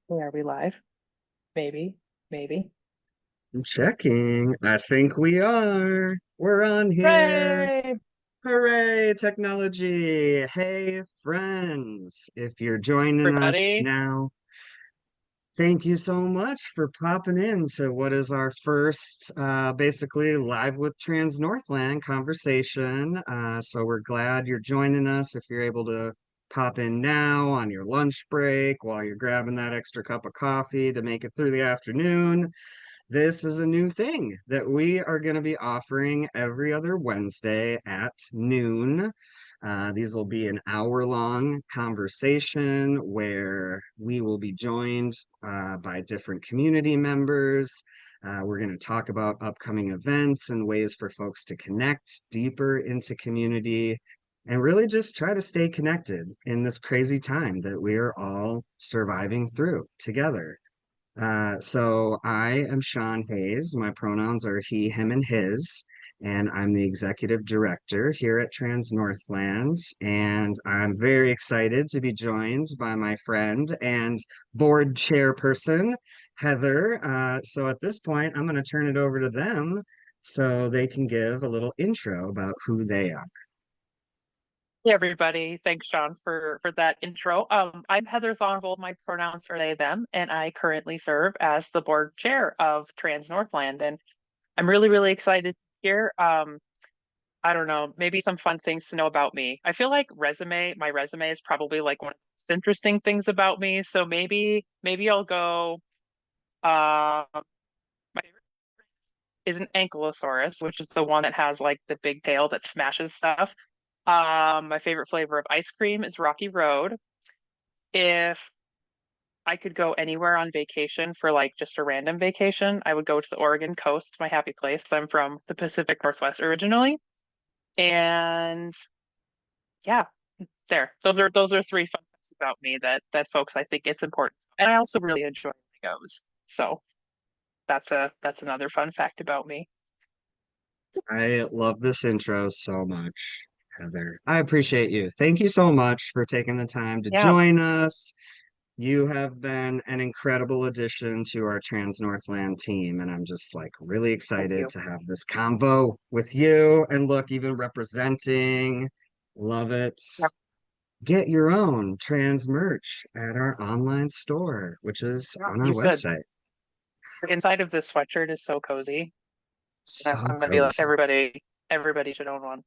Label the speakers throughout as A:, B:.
A: Are we live? Maybe, maybe.
B: I'm checking. I think we are. We're on here.
A: Hooray!
B: Hooray, technology. Hey, friends. If you're joining us
A: Everybody.
B: now, thank you so much for popping in to what is our first, basically live with Trans Northland conversation. So we're glad you're joining us. If you're able to pop in now on your lunch break while you're grabbing that extra cup of coffee to make it through the afternoon. This is a new thing that we are going to be offering every other Wednesday at noon. These will be an hour-long conversation where we will be joined by different community members. We're going to talk about upcoming events and ways for folks to connect deeper into community and really just try to stay connected in this crazy time that we are all surviving through together. So I am Sean Hayes. My pronouns are he, him, and his, and I'm the executive director here at Trans Northland. And I'm very excited to be joined by my friend and board chairperson, Heather. So at this point, I'm going to turn it over to them so they can give a little intro about who they are.
A: Hey, everybody. Thanks, Sean, for that intro. I'm Heather Thonvold. My pronouns are they, them, and I currently serve as the board chair of Trans Northland. And I'm really, really excited to hear, I don't know, maybe some fun things to know about me. I feel like my resume is probably like one of the most interesting things about me. So maybe I'll go, my favorite is an ankylosaurus, which is the one that has like the big tail that smashes stuff. My favorite flavor of ice cream is Rocky Road. If I could go anywhere on vacation for like just a random vacation, I would go to the Oregon coast, my happy place. I'm from the Pacific Northwest originally. And yeah, there. Those are three fun facts about me that folks I think it's important. And I also really enjoy Legos. So that's another fun fact about me.
B: I love this intro so much, Heather. I appreciate you. Thank you so much for taking the time to
A: Yeah,
B: join us. You have been an incredible addition to our Trans Northland team, and I'm just like really
A: thank
B: excited
A: you.
B: to have this convo with you. And look, even representing, love it.
A: Yeah,
B: Get your own trans merch at our online store, which is
A: yeah,
B: on our
A: you should.
B: website.
A: The inside of this sweatshirt is so cozy.
B: So
A: I'm gonna be like
B: cozy.
A: everybody should own one.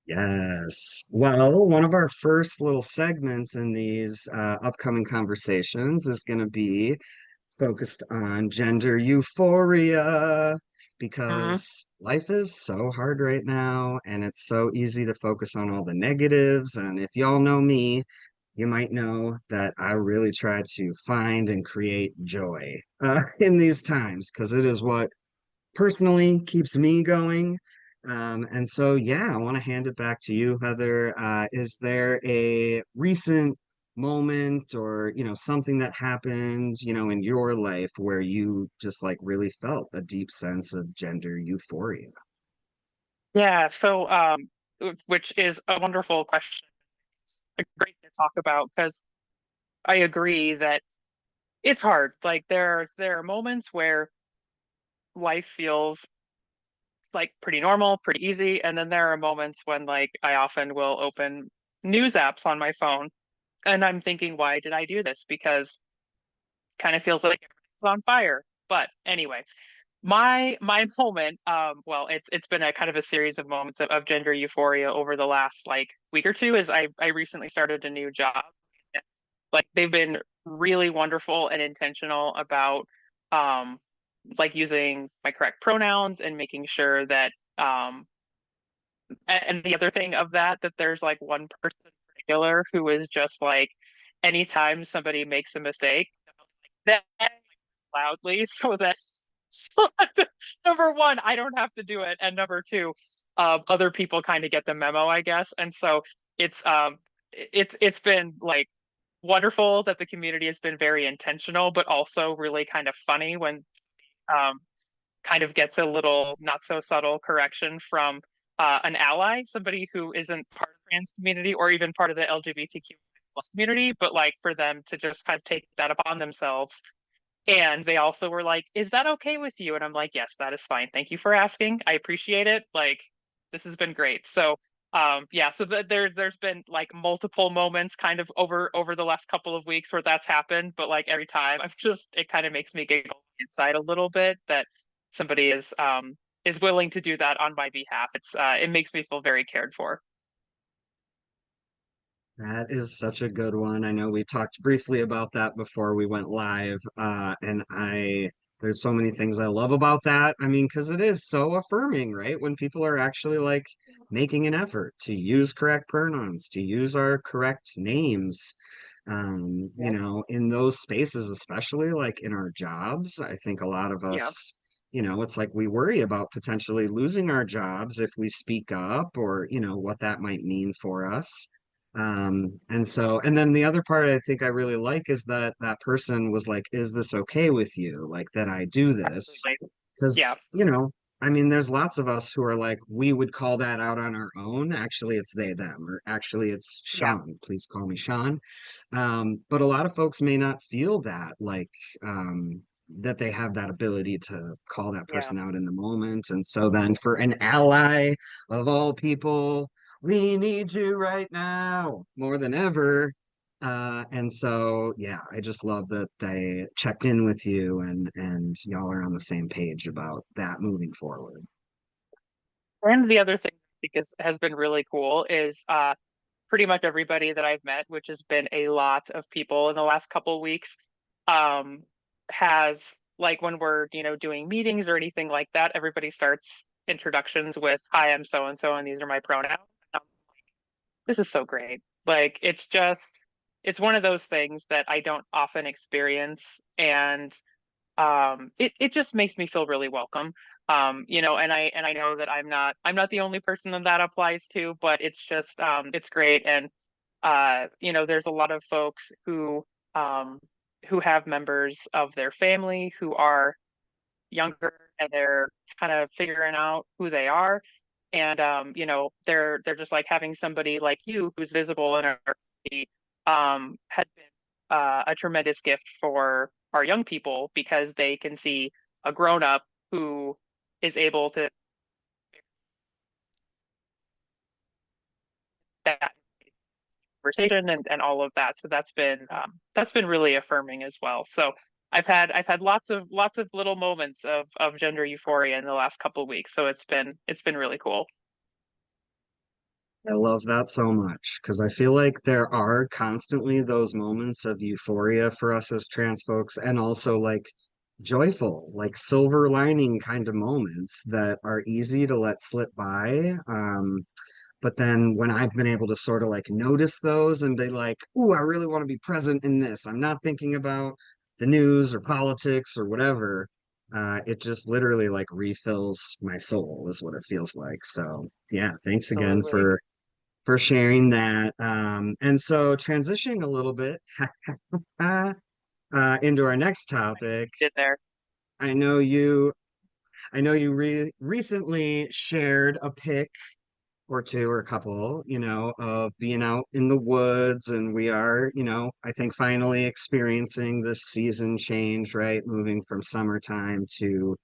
B: Yes. Well, one of our first little segments in these upcoming conversations is going to be focused on gender euphoria
A: Mhm.
B: because life is so hard right now and it's so easy to focus on all the negatives. And if y'all know me, you might know that I really try to find and create joy in these times because it is what personally keeps me going. And so, yeah, I want to hand it back to you, Heather. Is there a recent moment or, something that happened, in your life where you just like really felt a deep sense of gender euphoria?
A: Yeah, so which is a wonderful question. It's great to talk about because I agree that it's hard. Like there are moments where life feels like pretty normal, pretty easy, and then there are moments when like I often will open news apps on my phone and I'm thinking, why did I do this? Because kind of feels like everything's on fire. But anyway, my moment, well, it's been a kind of a series of moments of gender euphoria over the last like week or two. Is I recently started a new job. Like they've been really wonderful and intentional about um like using my correct pronouns and making sure that and the other thing of that there's like one person in particular who is just like anytime somebody makes a mistake that loudly so that so number one, I don't have to do it, and number two, other people kind of get the memo, I guess. And so it's it's been like wonderful that the community has been very intentional, but also really kind of funny when um, kind of gets a little not so subtle correction from an ally, somebody who isn't part of the trans community or even part of the LGBTQ community, but like for them to just kind of take that upon themselves. And they also were like, is that okay with you? And I'm like, yes, that is fine. Thank you for asking. I appreciate it. Like, this has been great. So yeah, so there's been like multiple moments kind of over the last couple of weeks where that's happened, but like every time I'm just, it kind of makes me giggle inside a little bit that somebody is willing to do that on my behalf. It makes me feel very cared for.
B: That is such a good one. I know we talked briefly about that before we went live, and there's so many things I love about that. I mean, because it is so affirming, right? When people are actually like making an effort to use correct pronouns, to use our correct names,
A: Yeah.
B: in those spaces, especially like in our jobs, I think a lot of
A: Yeah.
B: us, it's like we worry about potentially losing our jobs if we speak up or, what that might mean for us. And then the other part I think I really like is that that person was like, is this okay with you? Like that I do this?
A: Absolutely. Yeah.
B: Because, I mean, there's lots of us who are like, we would call that out on our own. Actually, it's they, them, or actually, it's
A: Yeah.
B: Sean. Please call me Sean. But a lot of folks may not feel that, like, that they have that ability to call that
A: Yeah.
B: person out in the moment. And so then for an ally of all people, we need you right now more than ever. And so yeah, I just love that they checked in with you and y'all are on the same page about that moving forward.
A: And the other thing I think has been really cool is pretty much everybody that I've met, which has been a lot of people in the last couple of weeks, um, has like when we're, doing meetings or anything like that, everybody starts introductions with, "Hi, I'm so and so, and these are my pronouns." This is so great. Like it's one of those things that I don't often experience, and it just makes me feel really welcome. And I know that I'm not the only person that that applies to, but it's just it's great. And there's a lot of folks um who have members of their family who are younger, and they're kind of figuring out who they are. And they're just like having somebody like you who's visible in our community has been a tremendous gift for our young people, because they can see a grown up who is able to that conversation and all of that. So that's been really affirming as well. So I've had lots of little moments of gender euphoria in the last couple of weeks. So it's been really cool.
B: I love that so much because I feel like there are constantly those moments of euphoria for us as trans folks and also like joyful, like silver lining kind of moments that are easy to let slip by. But then when I've been able to sort of like notice those and be like, "Ooh, I really want to be present in this. I'm not thinking about the news or politics or whatever." It just literally like refills my soul is what it feels like. So yeah, thanks again
A: Absolutely.
B: for sharing that. And so transitioning a little bit uh, into our next topic,
A: Did there.
B: I know you I know you recently shared a pic or two or a couple, of being out in the woods. And we are, I think finally experiencing this season change, right? Moving from summertime to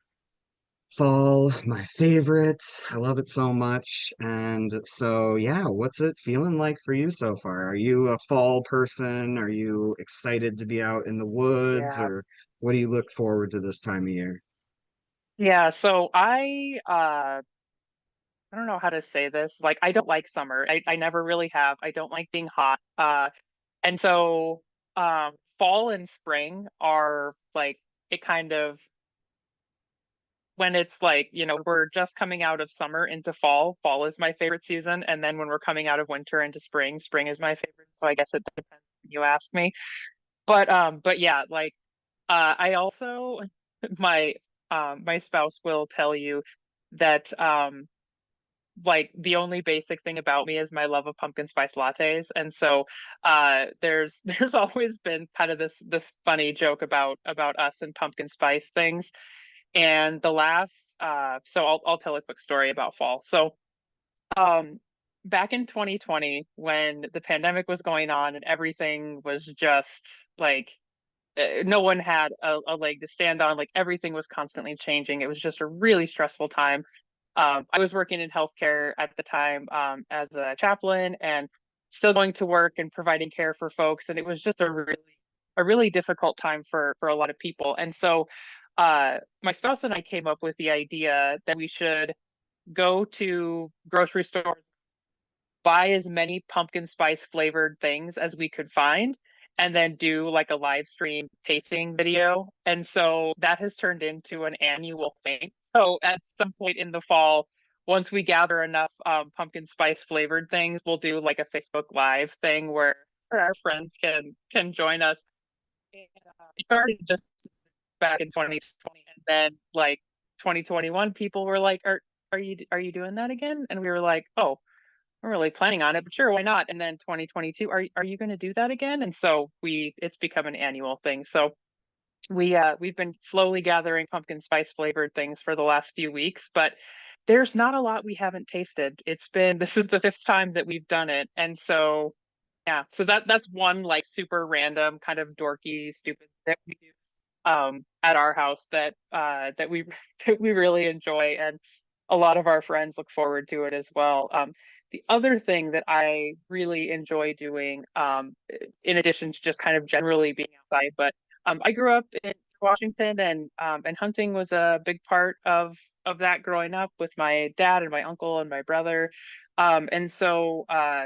B: fall, my favorite. I love it so much. And so, yeah, what's it feeling like for you so far? Are you a fall person? Are you excited to be out in the woods?
A: Yeah.
B: Or what do you look forward to this time of year?
A: Yeah. So I don't know how to say this. Like, I don't like summer. I never really have. I don't like being hot. And so fall and spring are like it kind of when it's like, we're just coming out of summer into fall, fall is my favorite season. And then when we're coming out of winter into spring, spring is my favorite. So I guess it depends when you ask me. But yeah, like I also my spouse will tell you that like the only basic thing about me is my love of pumpkin spice lattes. And so there's always been kind of this funny joke about us and pumpkin spice things. And the last so I'll tell a quick story about fall. So um back in 2020, when the pandemic was going on and everything was just like no one had a leg to stand on. Like everything was constantly changing. It was just a really stressful time. I was working in healthcare at the time as a chaplain and still going to work and providing care for folks. And it was just a really difficult time for a lot of people. And so my spouse and I came up with the idea that we should go to grocery stores, buy as many pumpkin spice flavored things as we could find, and then do like a live stream tasting video. And so that has turned into an annual thing. So at some point in the fall, once we gather enough pumpkin spice flavored things, we'll do like a Facebook Live thing where our friends can join us. And, it started just back in 2020, and then like 2021, people were like, are you doing that again?" And we were like, "Oh, we're really planning on it, but sure, why not?" And then 2022, are you going to do that again? And so it's become an annual thing. So we've been slowly gathering pumpkin spice flavored things for the last few weeks, but there's not a lot we haven't tasted. This is the fifth time that we've done it. And so yeah, so that's one like super random kind of dorky, stupid that we do at our house that we that we really enjoy, and a lot of our friends look forward to it as well. The other thing that I really enjoy doing, in addition to just kind of generally being outside, but I grew up in Washington, and hunting was a big part of that growing up with my dad and my uncle and my brother. And so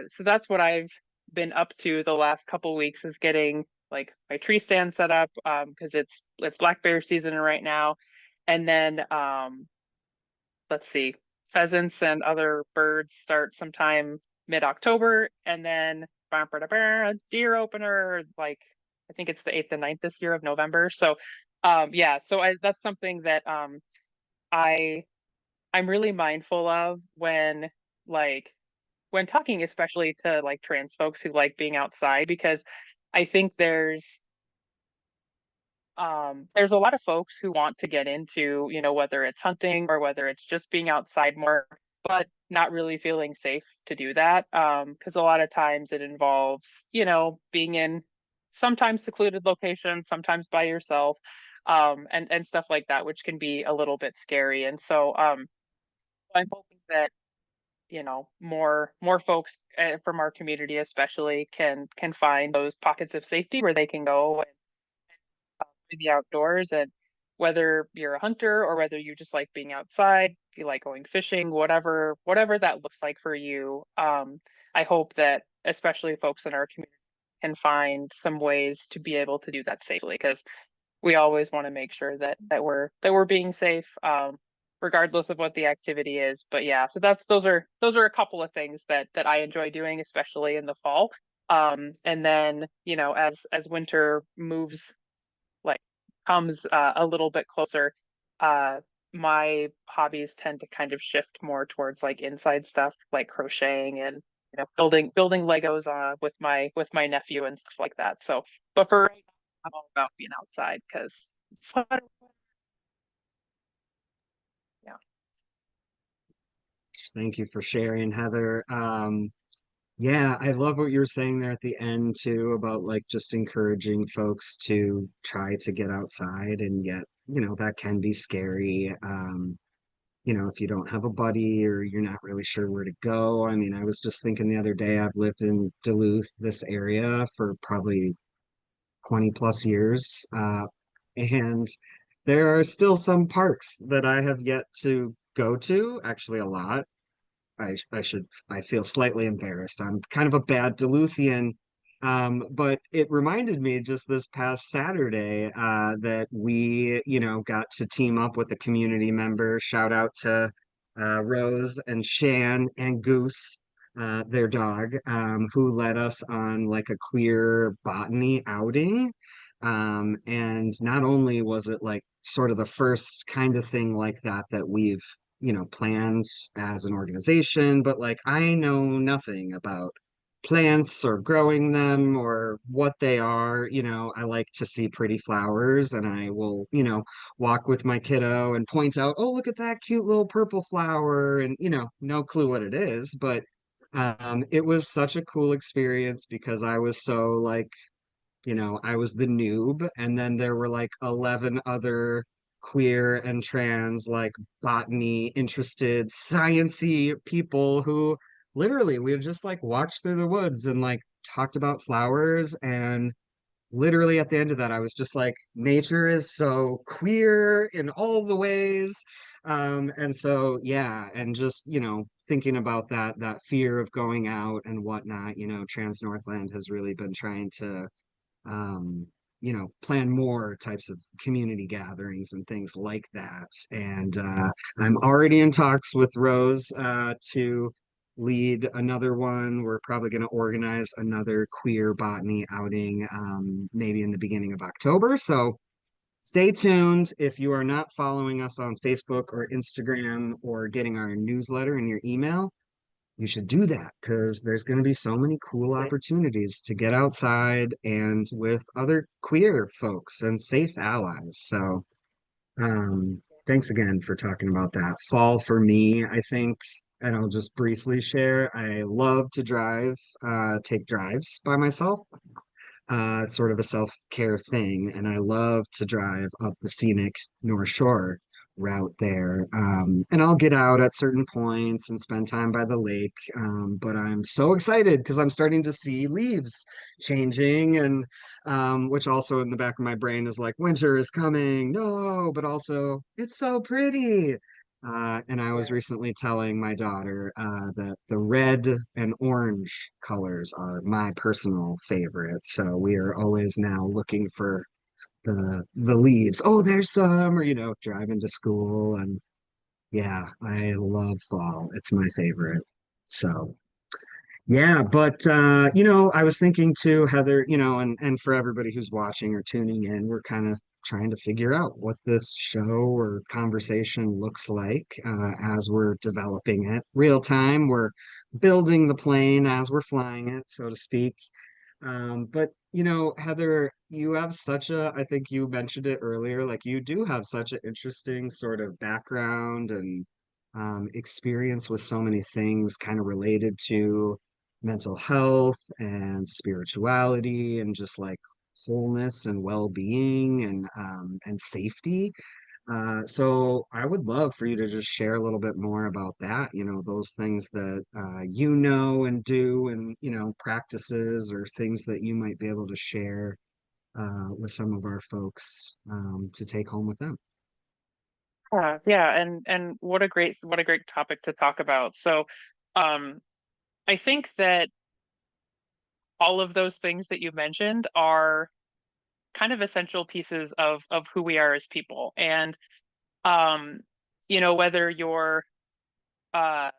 A: so that's what I've been up to the last couple weeks, is getting like my tree stand set up because it's black bear season right now. And then let's see, pheasants and other birds start sometime mid-October, and then deer opener, like I think it's the 8th and 9th this year of November. So yeah, so that's something that I I'm really mindful of like when talking, especially to like trans folks who like being outside, because I think there's a lot of folks who want to get into, whether it's hunting or whether it's just being outside more, but not really feeling safe to do that. Because a lot of times it involves, being in sometimes secluded locations, sometimes by yourself, and stuff like that, which can be a little bit scary. And so I'm hoping that more folks from our community especially can find those pockets of safety where they can go in the outdoors. And whether you're a hunter or whether you just like being outside, if you like going fishing, whatever that looks like for you, I hope that especially folks in our community can find some ways to be able to do that safely, because we always want to make sure that we're being safe, regardless of what the activity is. But yeah, so those are a couple of things that I enjoy doing, especially in the fall. And then, as winter moves, like comes a little bit closer, uh my hobbies tend to kind of shift more towards like inside stuff like crocheting and building Legos with my nephew and stuff like that. So but for right now, I'm all about being outside because it's fun. Yeah.
B: Thank you for sharing, Heather. Yeah, I love what you were saying there at the end too about like just encouraging folks to try to get outside, and yet, that can be scary. If you don't have a buddy or you're not really sure where to go. I mean, I was just thinking the other day, I've lived in Duluth, this area, for probably 20 plus years. And there are still some parks that I have yet to go to, actually, a lot. I feel slightly embarrassed. I'm kind of a bad Duluthian. But it reminded me just this past Saturday that we, got to team up with a community member. Shout out to Rose and Shan and Goose, their dog, who led us on like a queer botany outing. And not only was it like sort of the first kind of thing like that we've planned as an organization, but like I know nothing about plants or growing them or what they are. I like to see pretty flowers, and I will, walk with my kiddo and point out, oh, look at that cute little purple flower, and no clue what it is, but It was such a cool experience because I was so like, I was the noob, and then there were like 11 other queer and trans, like botany interested, sciency people who literally we would just like walk through the woods and like talked about flowers. And literally at the end of that, I was just like, nature is so queer in all the ways. And so, yeah, and just, thinking about that fear of going out and whatnot, Trans Northland has really been trying to um, plan more types of community gatherings and things like that. And I'm already in talks with Rose to lead another one. We're probably going to organize another queer botany outing maybe in the beginning of October. So stay tuned. If you are not following us on Facebook or Instagram or getting our newsletter in your email, you should do that because there's going to be so many cool opportunities to get outside and with other queer folks and safe allies. So, thanks again for talking about that. Fall for me, I think, and I'll just briefly share, I love to take drives by myself. It's sort of a self-care thing, and I love to drive up the scenic North Shore route there. And I'll get out at certain points and spend time by the lake. But I'm so excited because I'm starting to see leaves changing, and which also in the back of my brain is like, winter is coming. No, but also it's so pretty. And I was
A: Yeah.
B: recently telling my daughter that the red and orange colors are my personal favorites. So we are always now looking for the leaves. Oh, there's some, or driving to school. And yeah, I love fall. It's my favorite. So yeah, but I was thinking too, Heather, and for everybody who's watching or tuning in, we're kind of trying to figure out what this show or conversation looks like as we're developing it. Real time, we're building the plane as we're flying it, so to speak. But Heather, you have I think you mentioned it earlier, like you do have such an interesting sort of background and experience with so many things kind of related to mental health and spirituality and just like wholeness and well-being and safety. So I would love for you to just share a little bit more about that, those things that and do and, practices or things that you might be able to share with some of our folks to take home with them.
A: Yeah, and what a great topic to talk about. So, um, I think that all of those things that you mentioned are kind of essential pieces of who we are as people. And um, whether you're uh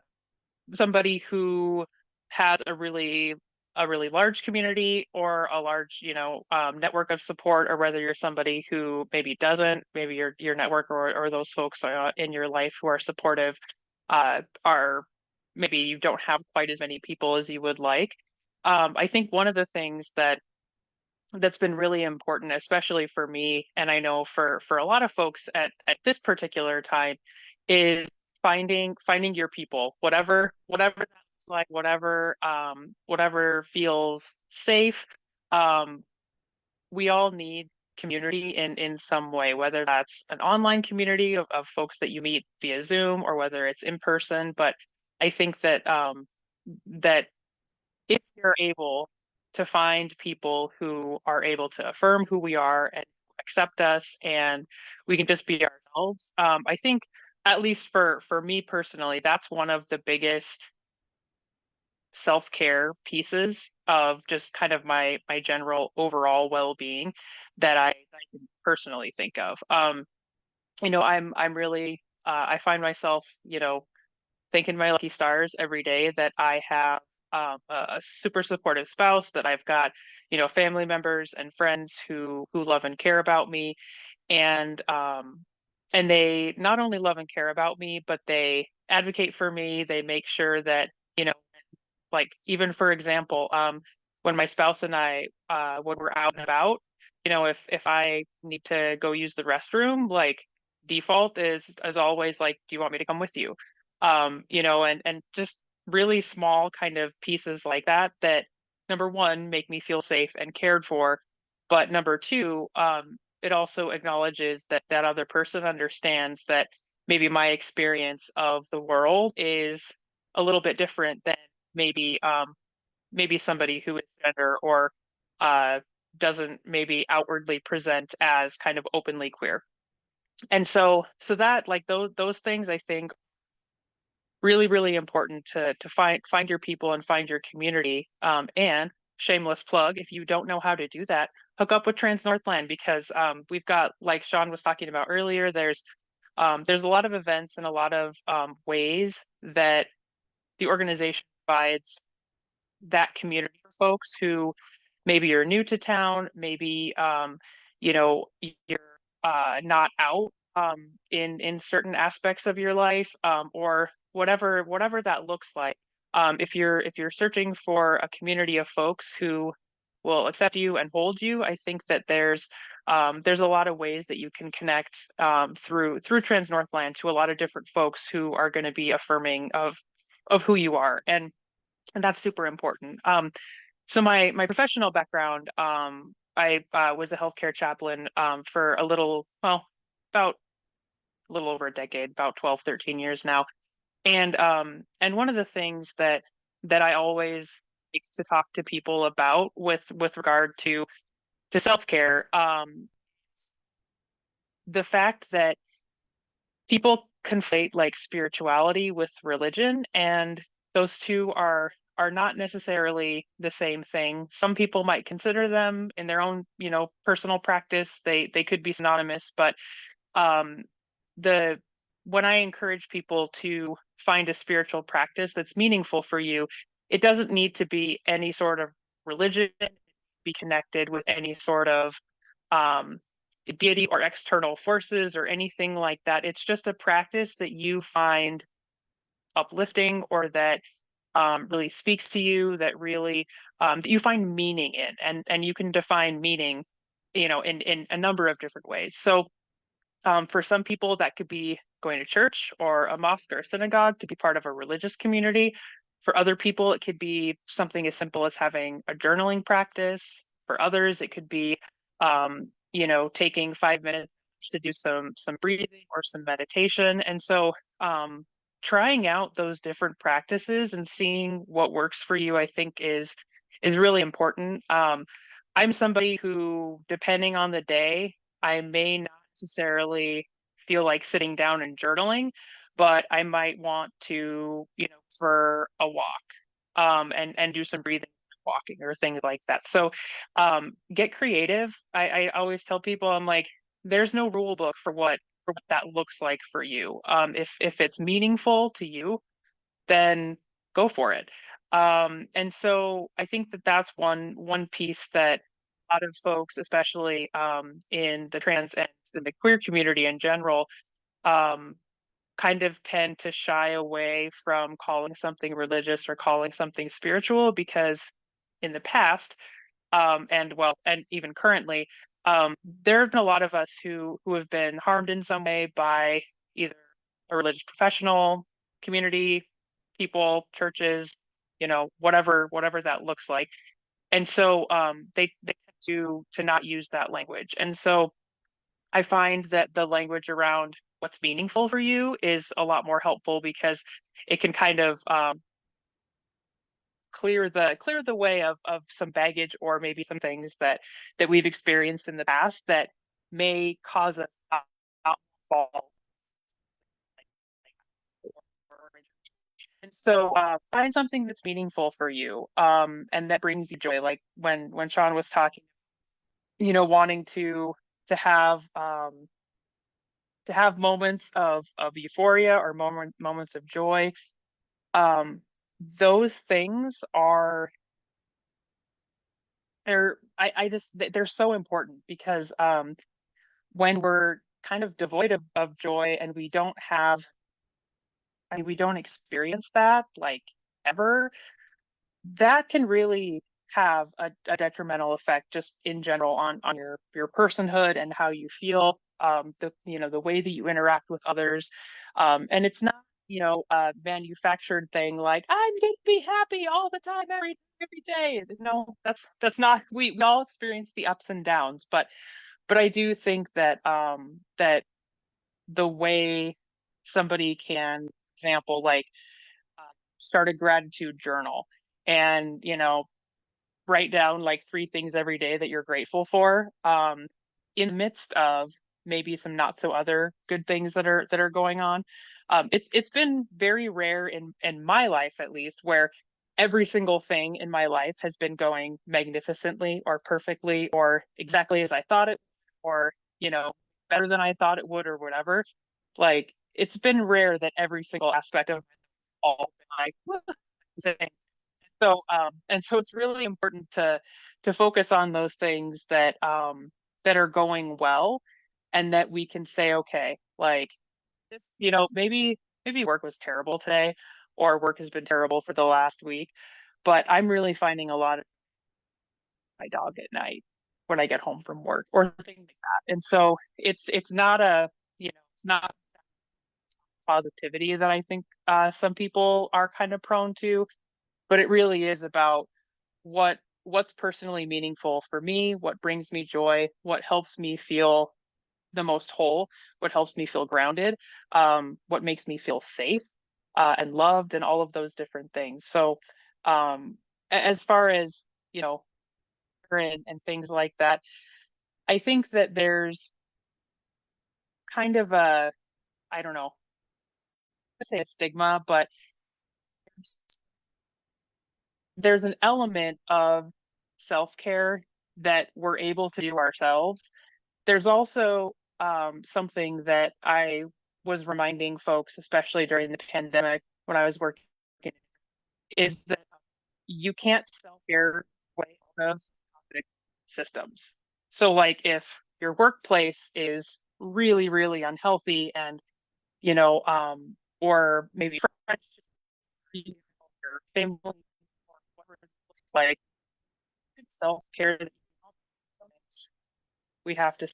A: somebody who has a really large community or a large network of support, or whether you're somebody who maybe doesn't, maybe your network or those folks in your life who are supportive are maybe you don't have quite as many people as you would like. I think one of the things that's been really important, especially for me, and I know for a lot of folks at this particular time, is finding your people, whatever that looks like, whatever feels safe. Um, we all need community in some way, whether that's an online community of folks that you meet via Zoom or whether it's in person. But I think that if you're able to find people who are able to affirm who we are and accept us and we can just be ourselves, I think at least for me personally, that's one of the biggest self-care pieces of just kind of my general overall well-being that I can personally think of. I'm really I find myself, thanking my lucky stars every day that I have a super supportive spouse, that I've got, family members and friends who love and care about me, and they not only love and care about me, but they advocate for me. They make sure that, like even for example, when my spouse and I when we're out and about, if I need to go use the restroom, like default is as always like, do you want me to come with you? And just really small kind of pieces like that, that number one, make me feel safe and cared for. But number two, it also acknowledges that that other person understands that maybe my experience of the world is a little bit different than maybe maybe somebody who is gender or uh, doesn't maybe outwardly present as kind of openly queer. And so that like those things I think really really important to find your people and find your community. And shameless plug, if you don't know how to do that, hook up with Trans Northland, because we've got, like Sean was talking about earlier, there's a lot of events and a lot of ways that the organization provides that community for folks who maybe you're new to town, maybe you know, you're not out in certain aspects of your life, or whatever that looks like. If you're searching for a community of folks who will accept you and hold you, I think that there's a lot of ways that you can connect through Trans Northland to a lot of different folks who are going to be affirming of who you are, and that's super important. So my professional background, I was a healthcare chaplain for about a little over a decade, about 12, 13 years now. And one of the things that I always like to talk to people about with regard to self-care, is the fact that people conflate like spirituality with religion, and those two are not necessarily the same thing. Some people might consider them in their own, personal practice. They could be synonymous, but um, the when I encourage people to find a spiritual practice that's meaningful for you, it doesn't need to be any sort of religion, be connected with any sort of um, deity or external forces or anything like that. It's just a practice that you find uplifting, or that really speaks to you, that really that you find meaning in, and you can define meaning, in a number of different ways. So for some people, that could be going to church or a mosque or a synagogue to be part of a religious community. For other people, it could be something as simple as having a journaling practice. For others, it could be, taking 5 minutes to do some breathing or some meditation. And so, trying out those different practices and seeing what works for you, I think is really important. I'm somebody who, depending on the day, I may not necessarily feel like sitting down and journaling, but I might want to, for a walk, and do some breathing, walking, or things like that. So get creative. I always tell people, I'm like, there's no rule book for what that looks like for you. If it's meaningful to you, then go for it. And so I think that that's one piece that a lot of folks, especially in the trans and in the queer community in general, um, kind of tend to shy away from calling something religious or calling something spiritual, because in the past, and even currently, there have been a lot of us who have been harmed in some way by either a religious professional, community, people, churches, whatever that looks like. And so they tend to not use that language. And so I find that the language around what's meaningful for you is a lot more helpful, because it can kind of clear the way of some baggage, or maybe some things that we've experienced in the past that may cause us to fall. And so find something that's meaningful for you, and that brings you joy. Like when Sean was talking, wanting to have to have moments of euphoria, or moments of joy. Um, those things are they're so important, because when we're kind of devoid of joy, and we don't experience that like ever, that can really have a detrimental effect just in general on your personhood and how you feel, the way that you interact with others. And it's not manufactured thing like I'm going to be happy all the time, every day. No, that's not. We all experience the ups and downs, but I do think that that the way somebody can, for example, like uh, start a gratitude journal and write down like three things every day that you're grateful for, in the midst of maybe some not so other good things that are going on. It's been very rare in my life, at least, where every single thing in my life has been going magnificently or perfectly or exactly as I thought it, or better than I thought it would, or whatever. Like, it's been rare that every single aspect of all been like and so it's really important to focus on those things that are going well, and that we can say, okay, like this, maybe work was terrible today, or work has been terrible for the last week, but I'm really finding a lot of my dog at night when I get home from work or things like that. And so it's not it's not positivity that I think some people are kind of prone to, but it really is about what's personally meaningful for me, what brings me joy, what helps me feel the most whole, what helps me feel grounded, what makes me feel safe and loved, and all of those different things. So as far as you know and things like that, I think that there's kind of a, I don't know, let's say a stigma, but there's an element of self-care that we're able to do ourselves. There's also something that I was reminding folks, especially during the pandemic when I was working, is that you can't self-care way out of toxic systems. So, like, if your workplace is really, really unhealthy, and or maybe friendships, or family, or whatever it looks like, self-care that we have to say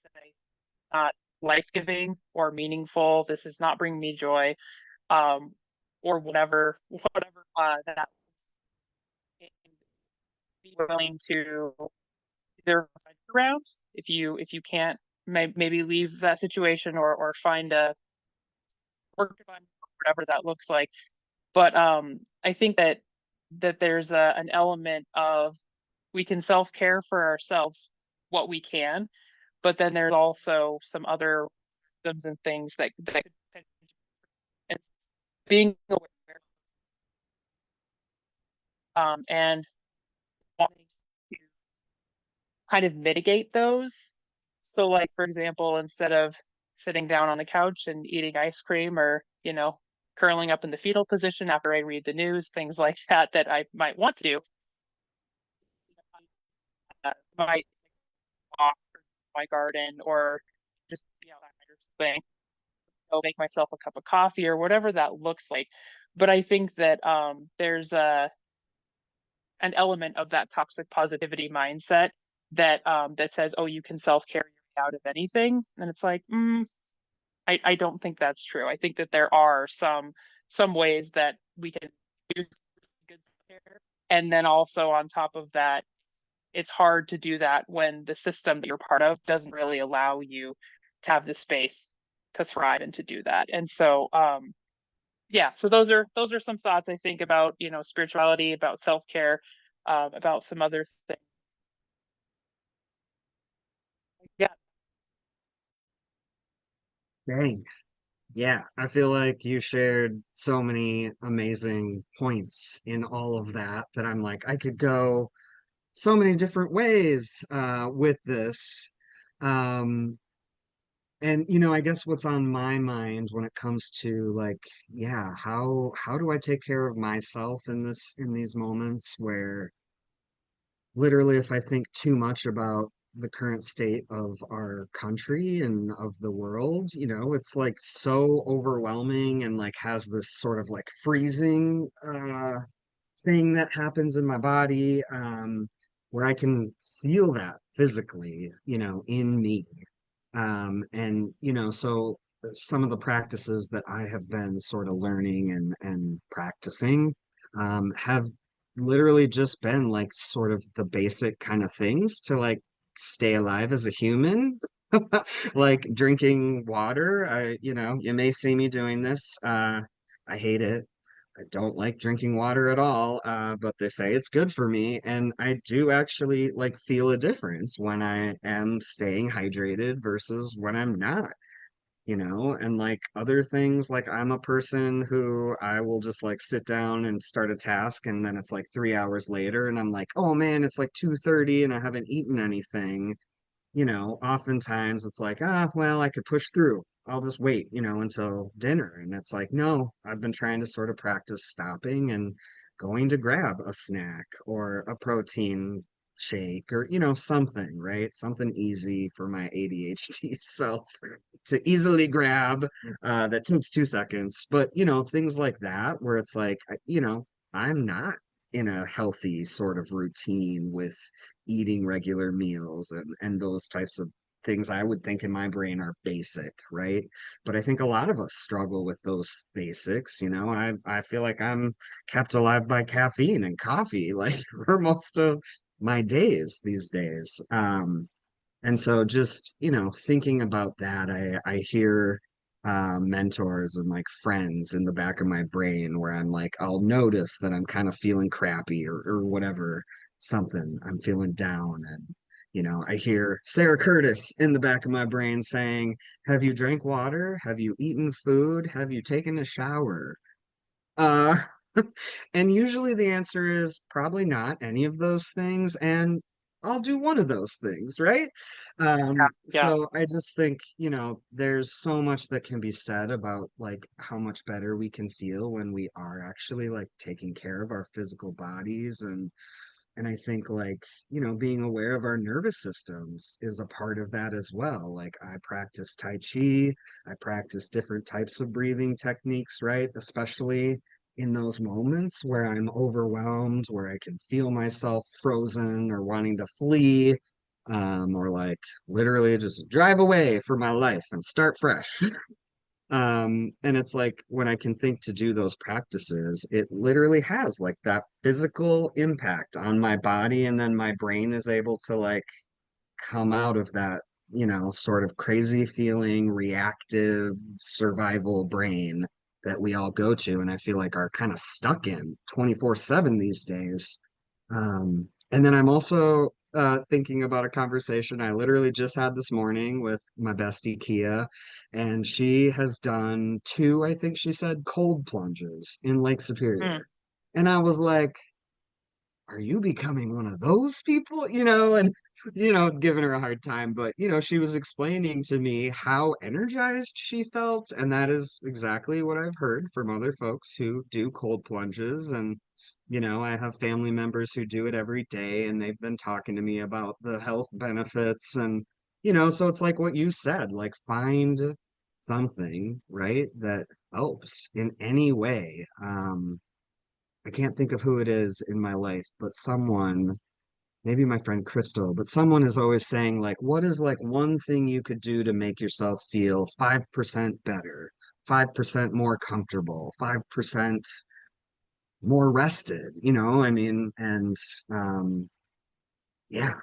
A: not life-giving or meaningful. This is not bringing me joy, um, or whatever that. And be willing to either find around if you can't maybe leave that situation, or find a work environment, whatever that looks like. But I think that there's an element of we can self-care for ourselves what we can, but then there's also some other symptoms and things that could, it's being aware, and wanting to kind of mitigate those. So, like, for example, instead of sitting down on the couch and eating ice cream, or curling up in the fetal position after I read the news, things like that that I might want to do, might walk my garden, or just be outside or something. Make myself a cup of coffee or whatever that looks like. But I think that there's an element of that toxic positivity mindset that says, "Oh, you can self-care your way out of anything," and it's like, I don't think that's true. I think that there are some ways that we can use good self-care, and then also on top of that, it's hard to do that when the system that you're part of doesn't really allow you to have the space to thrive and to do that. And so yeah, so those are some thoughts I think about spirituality, about self-care, about some other things. Yeah.
B: Dang. Yeah, I feel like you shared so many amazing points in all of that that I'm like, I could go so many different ways with this. Um, and I guess what's on my mind when it comes to like, yeah, how do I take care of myself in these moments where literally if I think too much about the current state of our country and of the world, it's like so overwhelming and like has this sort of like freezing thing that happens in my body, where I can feel that physically, in me. And so some of the practices that I have been sort of learning and practicing have literally just been like sort of the basic kind of things to like stay alive as a human. Like drinking water. You may see me doing this. I hate it. I don't like drinking water at all, but they say it's good for me, and I do actually like feel a difference when I am staying hydrated versus when I'm not, and like other things, like I'm a person who I will just like sit down and start a task, and then it's like 3 hours later, and I'm like, oh man, it's like 2:30 and I haven't eaten anything. Oftentimes it's like, well, I could push through. I'll just wait, until dinner. And it's like, no, I've been trying to sort of practice stopping and going to grab a snack or a protein shake or, something, right? Something easy for my ADHD self to easily grab that takes 2 seconds. But, things like that where it's like, I'm not in a healthy sort of routine with eating regular meals and those types of things I would think in my brain are basic, right? But I think a lot of us struggle with those basics, I feel like I'm kept alive by caffeine and coffee like for most of my days these days. And so just, thinking about that, I hear mentors and like friends in the back of my brain where I'm like, I'll notice that I'm kind of feeling crappy or whatever, something I'm feeling down. And, I hear Sarah Curtis in the back of my brain saying, have you drank water? Have you eaten food? Have you taken a shower? Uh, and usually the answer is probably not any of those things, and I'll do one of those things, right?
A: Yeah.
B: So I just think, there's so much that can be said about like how much better we can feel when we are actually like taking care of our physical bodies and I think like, being aware of our nervous systems is a part of that as well. Like I practice Tai Chi, I practice different types of breathing techniques, right? Especially in those moments where I'm overwhelmed, where I can feel myself frozen or wanting to flee, or like literally just drive away for my life and start fresh. And it's like when I can think to do those practices, it literally has like that physical impact on my body, and then my brain is able to like come out of that, sort of crazy feeling, reactive survival brain that we all go to, and I feel like are kind of stuck in 24/7 these days. And then I'm also thinking about a conversation I literally just had this morning with my bestie Kia, and she has done two, I think she said, cold plunges in Lake
A: Mm.
B: Superior. And I was like, are you becoming one of those people? And, giving her a hard time. But, she was explaining to me how energized she felt. And that is exactly what I've heard from other folks who do cold plunges. And, I have family members who do it every day, and they've been talking to me about the health benefits. And, so it's like what you said, like find something, right, that helps in any way. I can't think of who it is in my life, but someone, maybe my friend Crystal, but someone is always saying, like, what is like one thing you could do to make yourself feel 5% better, 5% more comfortable, 5% more rested, I mean, and um, yeah,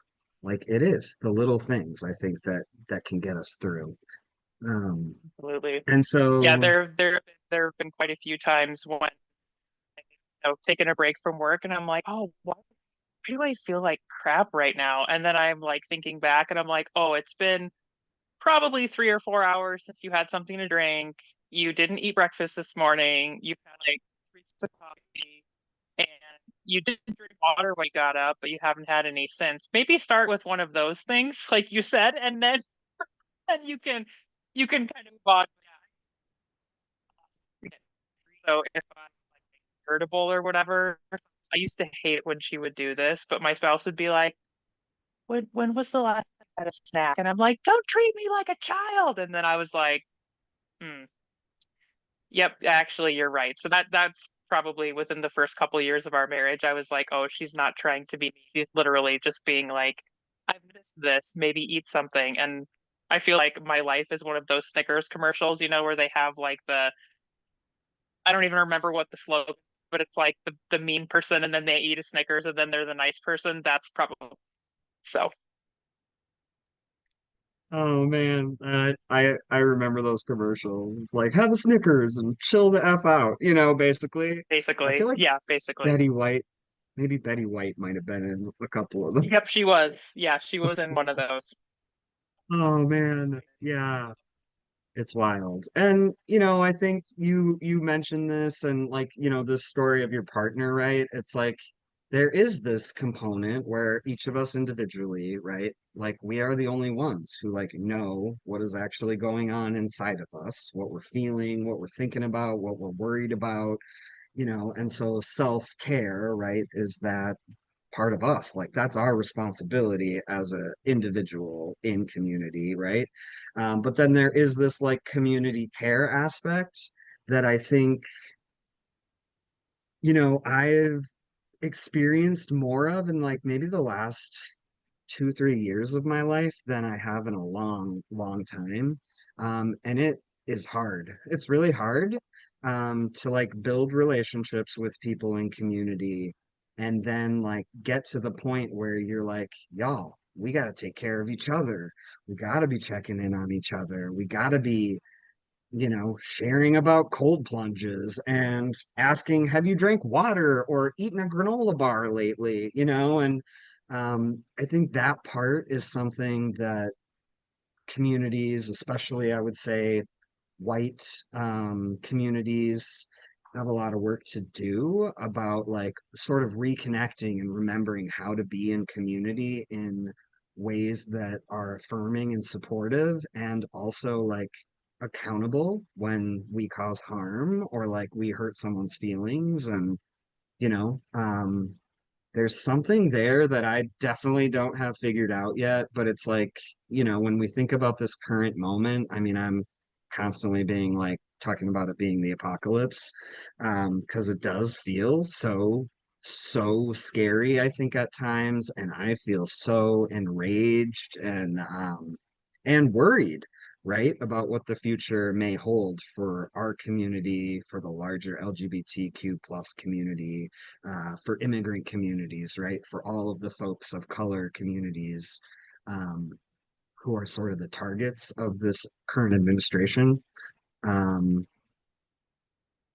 B: like it is the little things I think that can get us through. Um,
A: Absolutely.
B: and
A: Yeah,
B: so
A: there have been quite a few times when taking a break from work and I'm like, oh, why do I feel like crap right now? And then I'm like thinking back and I'm like, oh, it's been probably 3 or 4 hours since you had something to drink. You didn't eat breakfast this morning. You've had like 3 cups of coffee and you didn't drink water when you got up, but you haven't had any since. Maybe start with one of those things, like you said, and then and you can kind of move on. So if I'm like irritable or whatever, I used to hate when she would do this, but my spouse would be like, when was the last time I had a snack? And I'm like, don't treat me like a child. And then I was like, hmm, yep, actually you're right. So that's probably within the first couple of years of our marriage. I was like, oh, she's not trying to be me. She's literally just being like, I've missed this, maybe eat something. And I feel like my life is one of those Snickers commercials, where they have like I don't even remember what the slogan, but it's like the mean person and then they eat a Snickers and then they're the nice person. That's probably so.
B: Oh man, I remember those commercials. It's like have a Snickers and chill the F out, basically. I
A: Basically,
B: feel like
A: yeah, basically.
B: Betty White, maybe Betty White might have been in a couple of them.
A: Yep, she was. Yeah, she was in one of those.
B: Oh man, yeah. It's wild. And I think you mentioned this and like, this story of your partner, right? It's like there is this component where each of us individually, right? Like we are the only ones who like know what is actually going on inside of us, what we're feeling, what we're thinking about, what we're worried about, and so self-care, right, is that part of us. Like that's our responsibility as an individual in community, right? But then there is this like community care aspect that I think, I've experienced more of in like maybe the last 2, 3 years of my life than I have in a long, long time. And it is hard. It's really hard to like build relationships with people in community and then like get to the point where you're like, y'all, we got to take care of each other. We got to be checking in on each other. We got to be sharing about cold plunges and asking, have you drank water or eaten a granola bar lately? And I think that part is something that communities, especially I would say white communities, have a lot of work to do about like sort of reconnecting and remembering how to be in community in ways that are affirming and supportive and also like accountable when we cause harm or like we hurt someone's feelings and you know um there's something there that I definitely don't have figured out yet, but it's like, when we think about this current moment, I mean, I'm constantly being like talking about it being the apocalypse, because it does feel so scary, I think at times, and I feel so enraged and worried, right, about what the future may hold for our community, for the larger LGBTQ plus community, for immigrant communities, right? For all of the folks of color communities um, who are sort of the targets of this current administration. Um,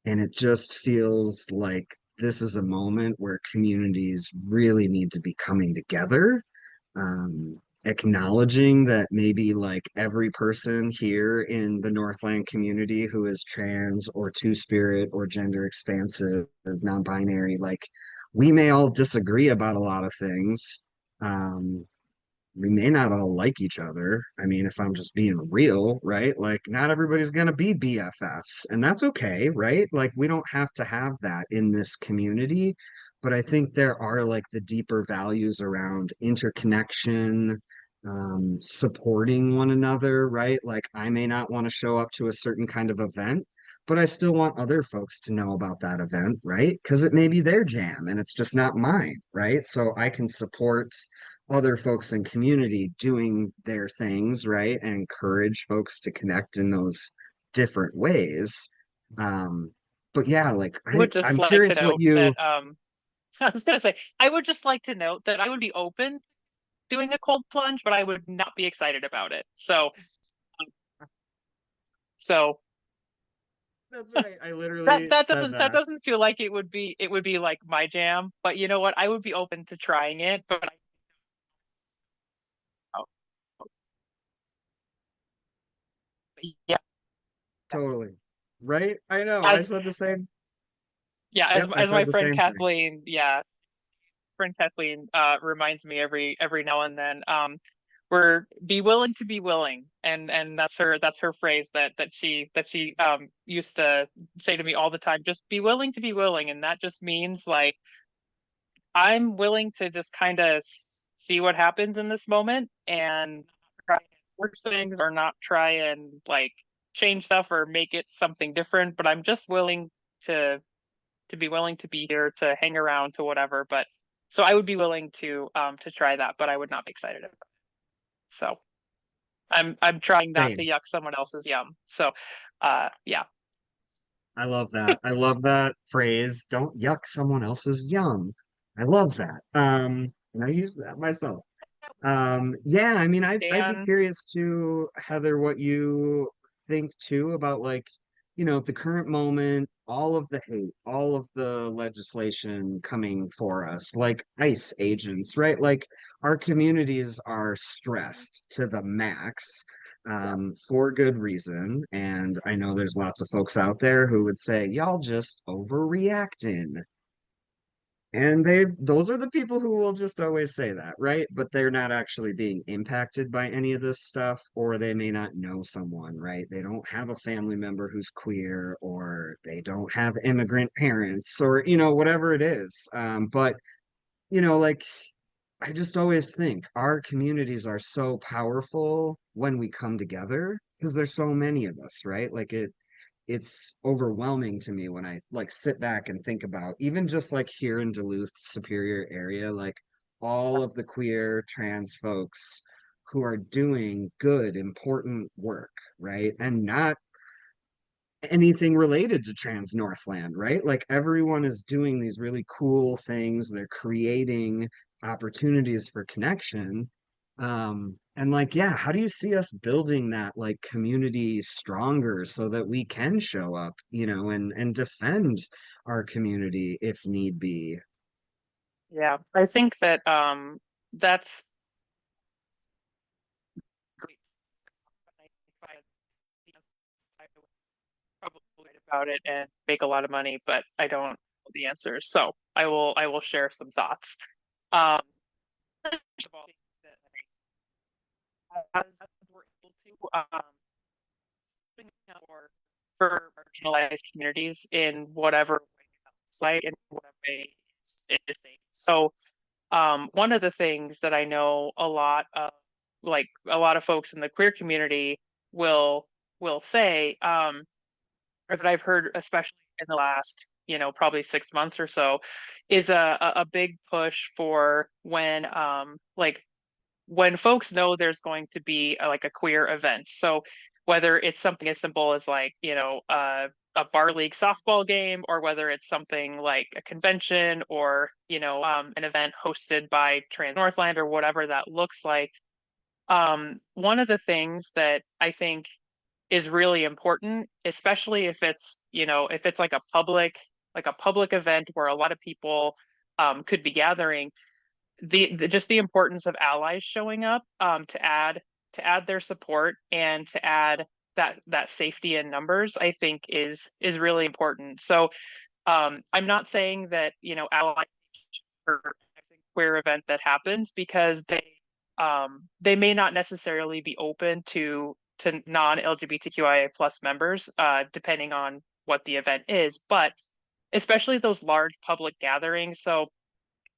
B: and it just feels like this is a moment where communities really need to be coming together, acknowledging that maybe like every person here in the Northland community who is trans or two-spirit or gender expansive, non-binary, like we may all disagree about a lot of things. Um, we may not all like each other. I mean, if I'm just being real, right? Like, not everybody's going to be BFFs, and that's okay, right? Like, we don't have to have that in this community. But I think there are like the deeper values around interconnection, supporting one another, right? Like, I may not want to show up to a certain kind of event, but I still want other folks to know about that event, right? Because it may be their jam and it's just not mine, right? So I can support other folks in community doing their things, right? And encourage folks to connect in those different ways. Um, but yeah, like
A: I would just
B: I'm
A: like to
B: curious what
A: note
B: you
A: that I was gonna say I would just like to note that I would be open doing a cold plunge, but I would not be excited about it. So
B: that's right. I
A: that
B: literally
A: that
B: said
A: doesn't that
B: that.
A: doesn't feel like it would be like my jam. But you know what? I would be open to trying it. But yeah,
B: Totally. Right? I know. I
A: as
B: said the same.
A: yeah, as
B: Yep, I
A: as
B: said
A: my
B: the
A: friend
B: same thing.
A: Kathleen, friend Kathleen reminds me every now and then. We're be willing to be willing, and that's her phrase that she used to say to me all the time. Just be willing to be willing, and that just means like I'm willing to just kind of see what happens in this moment and try and force things or not try and like change stuff or make it something different. But I'm just willing to be willing to be here to hang around to whatever. But so I would be willing to try that, but I would not be excited about it. So I'm trying not to
B: Same.
A: yuck someone else's yum. So yeah.
B: I love that. I love that phrase. Don't yuck someone else's yum. I love that. And I use that myself. Yeah, I mean, I'd be
A: Dan.
B: curious too, Heather, what you think too about like, the current moment, all of the hate, all of the legislation coming for us, like ICE agents, right? Like our communities are stressed to the max, for good reason. And I know there's lots of folks out there who would say, y'all just overreacting. And those are the people who will just always say that, right? But they're not actually being impacted by any of this stuff, or they may not know someone, right? They don't have a family member who's queer, or they don't have immigrant parents, or, whatever it is. But, like, I just always think our communities are so powerful when we come together because there's so many of us, right? Like it's overwhelming to me when I like sit back and think about even just like here in Duluth, Superior area, like all of the queer trans folks who are doing good, important work, right? And not anything related to Trans Northland, right? Like everyone is doing these really cool things. They're creating opportunities for connection. And like, yeah, how do you see us building that like community stronger so that we can show up, and defend our community if need be?
A: Yeah, I think that that's great. I would probably write about it and make a lot of money, but I don't know the answers. So I will share some thoughts. Um, first of all, as we're able to for marginalized communities in whatever way it's like in whatever way it's safe. So one of the things that I know a lot of folks in the queer community will will say, or that I've heard especially in the last, probably 6 months or so, is a big push for when folks know there's going to be like a queer event. So whether it's something as simple as like, a bar league softball game, or whether it's something like a convention or, an event hosted by Trans Northland or whatever that looks like. One of the things that I think is really important, especially if it's, if it's like a public event where a lot of people could be gathering, just the importance of allies showing up, to add their support and to add that safety in numbers, I think is really important. So I'm not saying that, allies for every queer event that happens, because they may not necessarily be open to non-LGBTQIA plus members, depending on what the event is, but especially those large public gatherings. So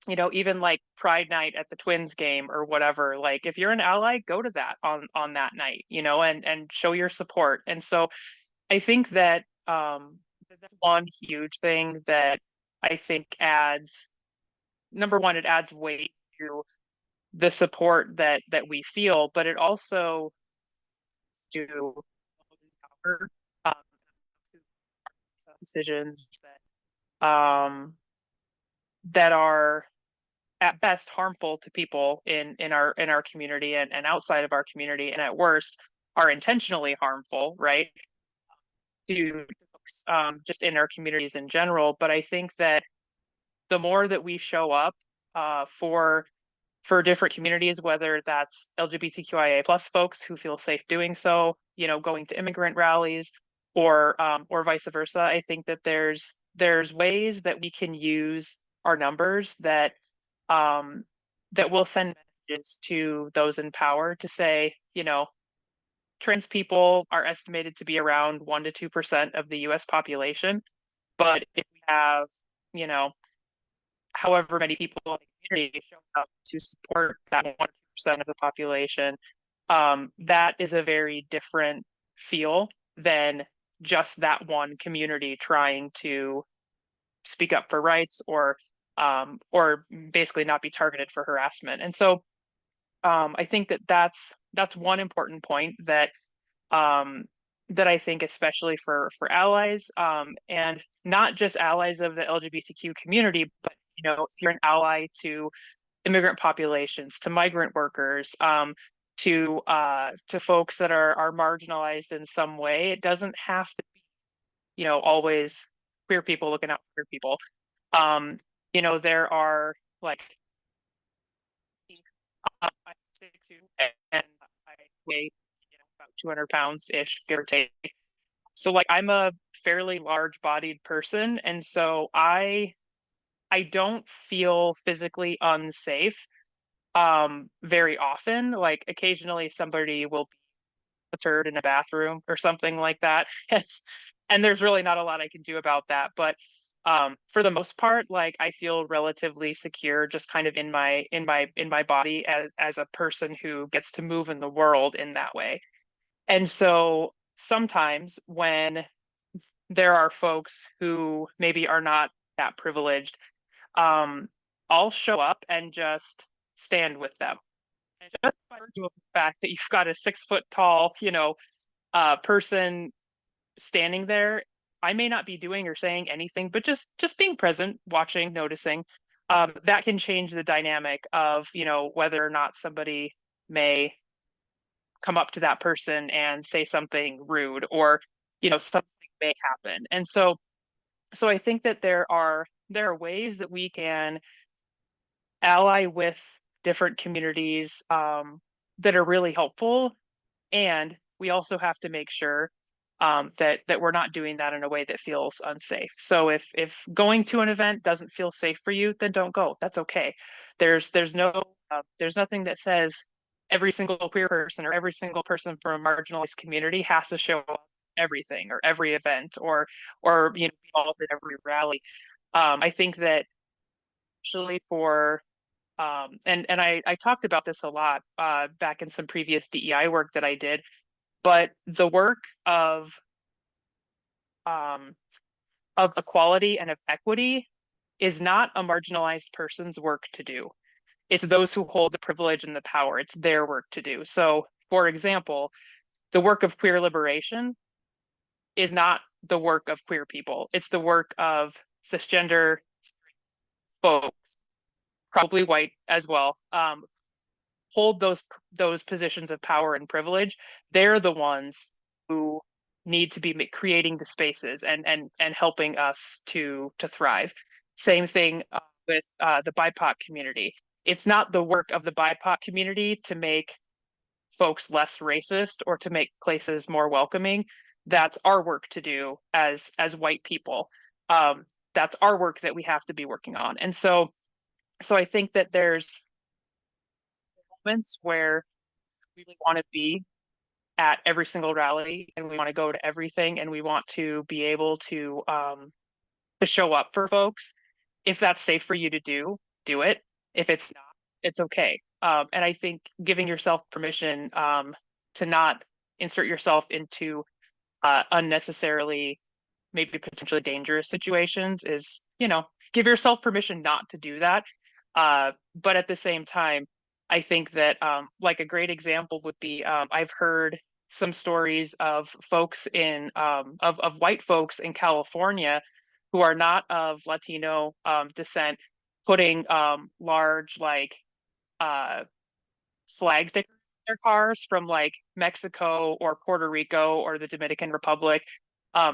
A: even like Pride Night at the Twins game or whatever, like if you're an ally, go to that on that night, and show your support. And so I think that that's one huge thing that I think adds, number one, it adds weight to the support that we feel, but it also do um, decisions that are at best harmful to people in our community and outside of our community, and at worst are intentionally harmful, right, to folks, just in our communities in general. But I think that the more that we show up for different communities, whether that's LGBTQIA plus folks who feel safe doing so, going to immigrant rallies, or vice versa, I think that there's ways that we can use our numbers um, that will send messages to those in power to say, trans people are estimated to be around 1 to 2% of the US population. But if we have, you know, however many people in the community show up to support that 1 to 2% of the population, that is a very different feel than just that one community trying to speak up for rights, or basically not be targeted for harassment. And so I think that that's one important point that um, that I think especially for allies, and not just allies of the LGBTQ community, but if you're an ally to immigrant populations, to migrant workers, to folks that are marginalized in some way, it doesn't have to be, always queer people looking out for queer people. Um, there are like I'm 6'2", and I weigh about 200 pounds ish, give or take. So like I'm a fairly large bodied person, and so I don't feel physically unsafe very often. Like occasionally somebody will be a turd in a bathroom or something like that. And there's really not a lot I can do about that. But for the most part, like I feel relatively secure just kind of in my body as a person who gets to move in the world in that way. And so sometimes when there are folks who maybe are not that privileged, um, I'll show up and just stand with them. And just by virtue of the fact that you've got a 6 foot tall, person standing there, I may not be doing or saying anything, but just being present, watching, noticing, that can change the dynamic of, whether or not somebody may come up to that person and say something rude, or, something may happen. And so I think that there are ways that we can ally with different communities, that are really helpful, and we also have to make sure that we're not doing that in a way that feels unsafe. So if going to an event doesn't feel safe for you, then don't go. That's okay. There's nothing that says every single queer person or every single person from a marginalized community has to show up at everything or every event, or be involved in every rally. I think that actually for and I talked about this a lot back in some previous DEI work that I did, but the work um, of equality and of equity is not a marginalized person's work to do. It's those who hold the privilege and the power. It's their work to do. So, for example, the work of queer liberation is not the work of queer people. It's the work of cisgender folks, probably white as well, hold those positions of power and privilege. They're the ones who need to be creating the spaces and helping us to thrive. Same thing with the BIPOC community. It's not the work of the BIPOC community to make folks less racist or to make places more welcoming. That's our work to do as white people. That's our work that we have to be working on. And so I think that there's moments where we really want to be at every single rally, and we want to go to everything, and we want to be able to show up for folks. If that's safe for you to do it. If it's not, it's okay. And I think giving yourself permission to not insert yourself into unnecessarily, maybe potentially dangerous situations is, give yourself permission not to do that. But at the same time, I think that like a great example would be I've heard some stories of folks of white folks in California who are not of Latino descent putting large like uh, flag stickers in their cars from like Mexico or Puerto Rico or the Dominican Republic,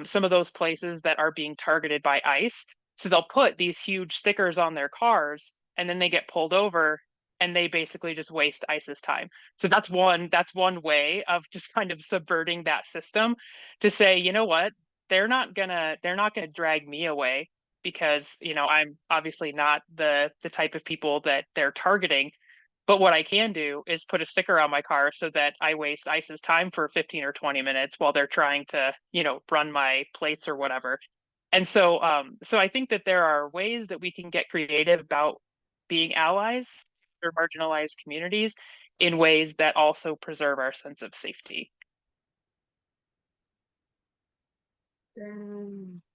A: some of those places that are being targeted by ICE. So they'll put these huge stickers on their cars, and then they get pulled over, and they basically just waste ICE's time. So that's one way of just kind of subverting that system to say, you know what, they're not gonna drag me away because I'm obviously not the type of people that they're targeting. But what I can do is put a sticker on my car so that I waste ICE's time for 15 or 20 minutes while they're trying to, run my plates or whatever. And so I think that there are ways that we can get creative about being allies or marginalized communities in ways that also preserve our sense of safety.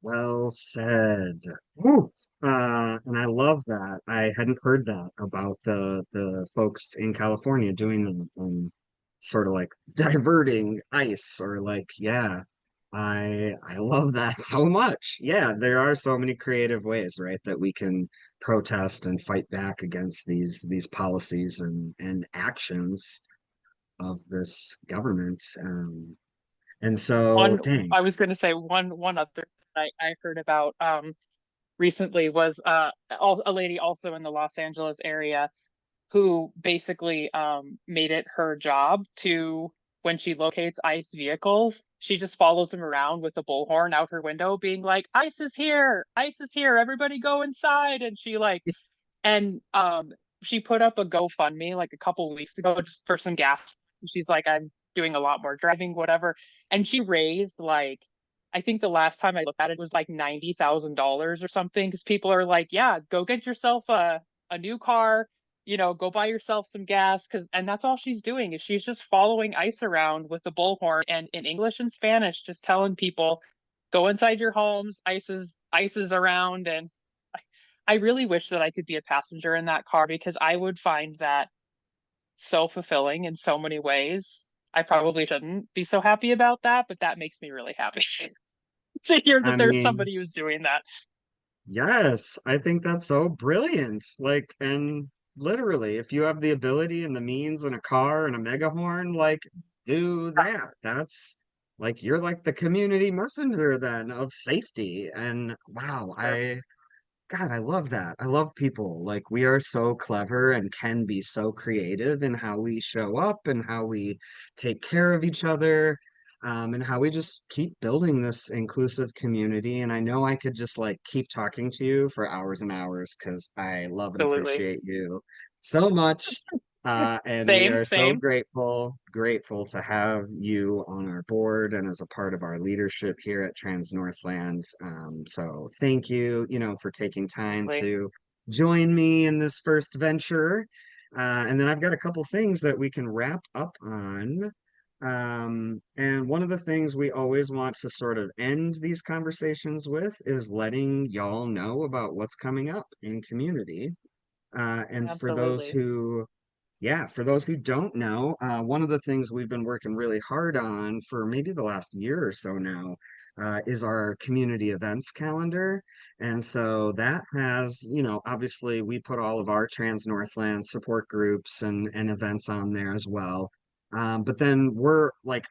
B: Well said. Ooh, and I love that. I hadn't heard that about the folks in California doing sort of like diverting ice or like, yeah. I love that so much. Yeah, there are so many creative ways, right, that we can protest and fight back against these policies and actions of this government. And so,
A: One,
B: dang.
A: I was going to say one other thing I heard about recently was a lady also in the Los Angeles area who basically made it her job to, when she locates ICE vehicles, she just follows them around with a bullhorn out her window, being like, "ICE is here! ICE is here! Everybody go inside!" And and she put up a GoFundMe like a couple weeks ago just for some gas. She's like, "I'm doing a lot more driving, whatever," and she raised like, I think the last time I looked at it was like $90,000 or something, because people are like, "Yeah, go get yourself a new car, go buy yourself some gas," and that's all she's doing is she's just following ICE around with the bullhorn and in English and Spanish, just telling people, "Go inside your homes. ICE is around." And I really wish that I could be a passenger in that car, because I would find that so fulfilling in so many ways. I probably shouldn't be so happy about that, but that makes me really happy to hear
B: I
A: that there's
B: mean,
A: somebody who's doing that.
B: yes, I think that's so brilliant. Like, and literally, if you have the ability and the means and a car and a megahorn, like, do that. That's like you're like the community messenger then of safety. And wow, God, I love that. I love people. Like, we are so clever and can be so creative in how we show up and how we take care of each other, and how we just keep building this inclusive community. And I know I could just like keep talking to you for hours and hours because I love and
A: Absolutely.
B: appreciate you so much. And we
A: Same,
B: are so
A: same.
B: grateful to have you on our board and as a part of our leadership here at Trans Northland. So thank you, for taking time
A: Absolutely.
B: to join me in this first venture. And then I've got a couple things that we can wrap up on. And one of the things we always want to sort of end these conversations with is letting y'all know about what's coming up in community. And for those
A: Absolutely.
B: who Yeah, for those who don't know, one of the things we've been working really hard on for maybe the last year or so now, is our community events calendar. And so that has, obviously we put all of our Trans Northland support groups and events on there as well. But then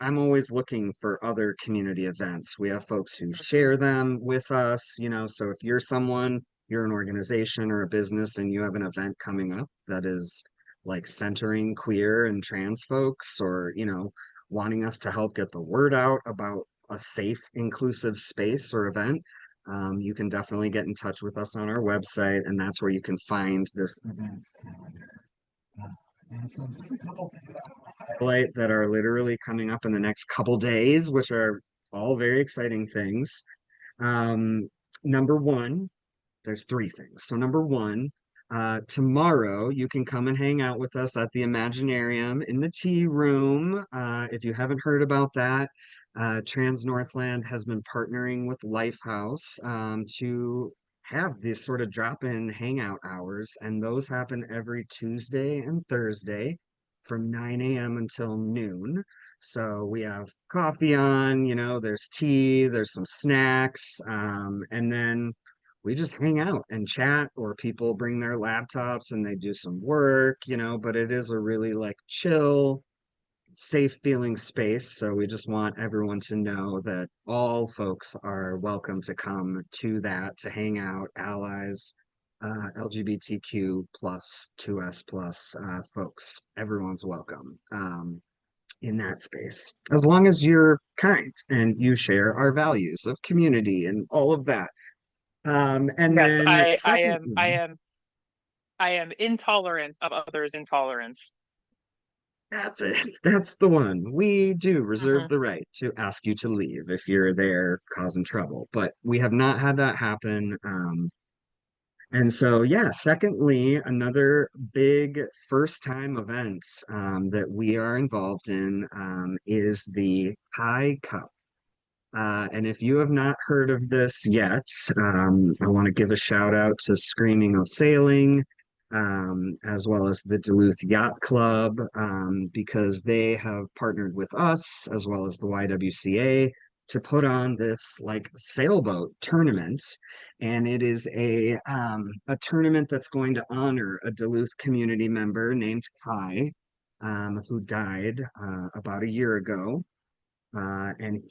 B: I'm always looking for other community events. We have folks who
A: Mhm.
B: share them with us, so if you're an organization or a business and you have an event coming up that is like centering queer and trans folks, or wanting us to help get the word out about a safe inclusive space or event, you can definitely get in touch with us on our website, and that's where you can find this events calendar. uh, and so just a couple things I want to highlight that are literally coming up in the next couple days, which are all very exciting things. um, Number one, there's three things. So number one, tomorrow you can come and hang out with us at the Imaginarium in the tea room. If you haven't heard about that, Trans Northland has been partnering with Lifehouse, to have these sort of drop-in hangout hours, and those happen every Tuesday and Thursday from 9 a.m. until noon. So we have coffee on, there's tea, there's some snacks, and then we just hang out and chat, or people bring their laptops and they do some work, but it is a really like chill, safe feeling space. So we just want everyone to know that all folks are welcome to come to that, to hang out, allies, LGBTQ plus 2S plus, folks, everyone's welcome. In that space, as long as you're kind and you share our values of community and all of that. And
A: Yes,
B: then secondly,
A: I am intolerant of others' intolerance.
B: that's it. That's the one. We do reserve
A: Hmm.
B: the right to ask you to leave if you're there causing trouble, but we have not had that happen. And so, yeah, secondly, another big first time event, that we are involved in, is the High Cup. And if you have not heard of this yet, I want to give a shout out to Screaming O Sailing, as well as the Duluth Yacht Club, because they have partnered with us as well as the YWCA to put on this like sailboat tournament. And it is a tournament that's going to honor a Duluth community member named Kai, who died about a year ago. And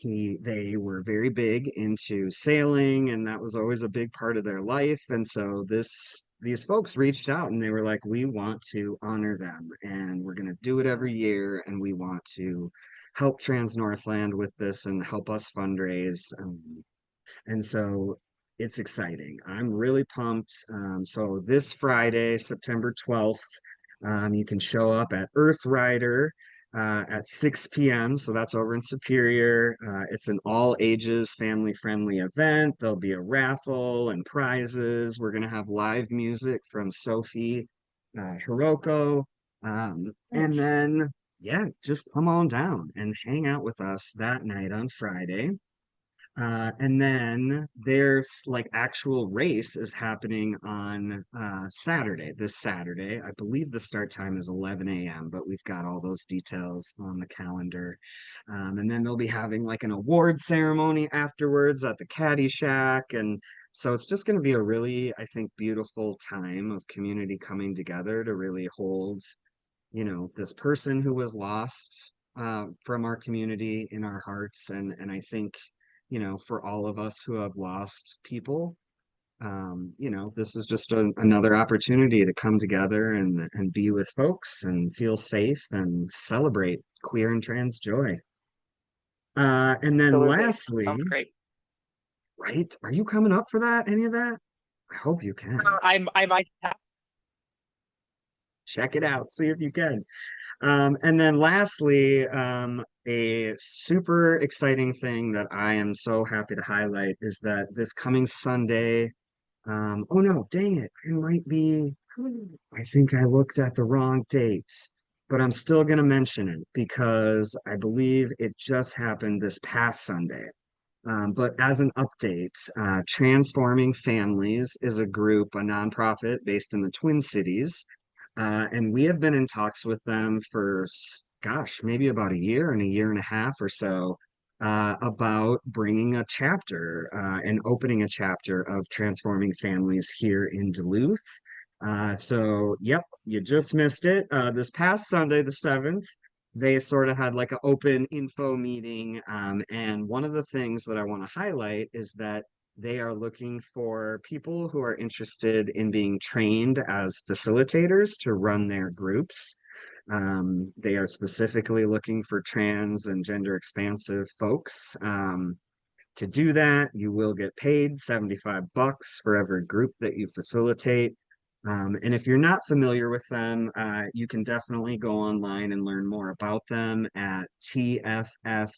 B: they were very big into sailing, and that was always a big part of their life. And so these folks reached out and they were like, we want to honor them, and we're going to do it every year, and we want to help Trans Northland with this and help us fundraise. And so it's exciting. I'm really pumped. So this Friday, September 12th, you can show up at Earth Rider at 6 p.m. So that's over in Superior. It's an all ages, family friendly event. There'll be a raffle and prizes. We're going to have live music from Sophie Hiroko. And
A: Nice.
B: then, yeah, just come on down and hang out with us that night on Friday. And then there's like actual race is happening on Saturday, this Saturday. I believe the start time is 11 a.m., but we've got all those details on the calendar. And then they'll be having like an award ceremony afterwards at the Caddy Shack. And so it's just going to be a really, I think, beautiful time of community coming together to really hold, this person who was lost from our community in our hearts. And I think, for all of us who have lost people, this is just another opportunity to come together and be with folks and feel safe and celebrate queer and trans joy. And then
A: Absolutely. Sounds
B: lastly,
A: great.
B: right, are you coming up for that? Any of that? I hope you can.
A: I might have.
B: Check it out, see if you can. And then lastly, a super exciting thing that I am so happy to highlight is that this coming Sunday, oh no, dang it, it might be, I think I looked at the wrong date, but I'm still going to mention it because I believe it just happened this past Sunday. But as an update, Transforming Families is a group, a nonprofit based in the Twin Cities. And we have been in talks with them for, gosh, maybe about a year and a year and a half or so, about bringing a chapter and opening a chapter of Transforming Families here in Duluth. So, yep, you just missed it. This past Sunday, the 7th, they sort of had like an open info meeting. And one of the things that I want to highlight is that they are looking for people who are interested in being trained as facilitators to run their groups. They are specifically looking for trans and gender expansive folks. To do that, you will get paid 75 bucks for every group that you facilitate. And if you're not familiar with them, you can definitely go online and learn more about them at tffmn.org.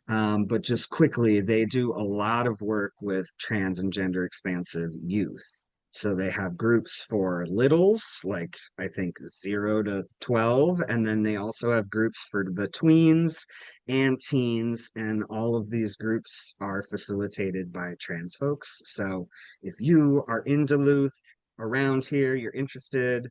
B: But just quickly, they do a lot of work with trans and gender expansive youth. So they have groups for littles, like I think 0 to 12, and then they also have groups for the tweens and teens, and all of these groups are facilitated by trans folks. So if you are in Duluth, around here, you're interested,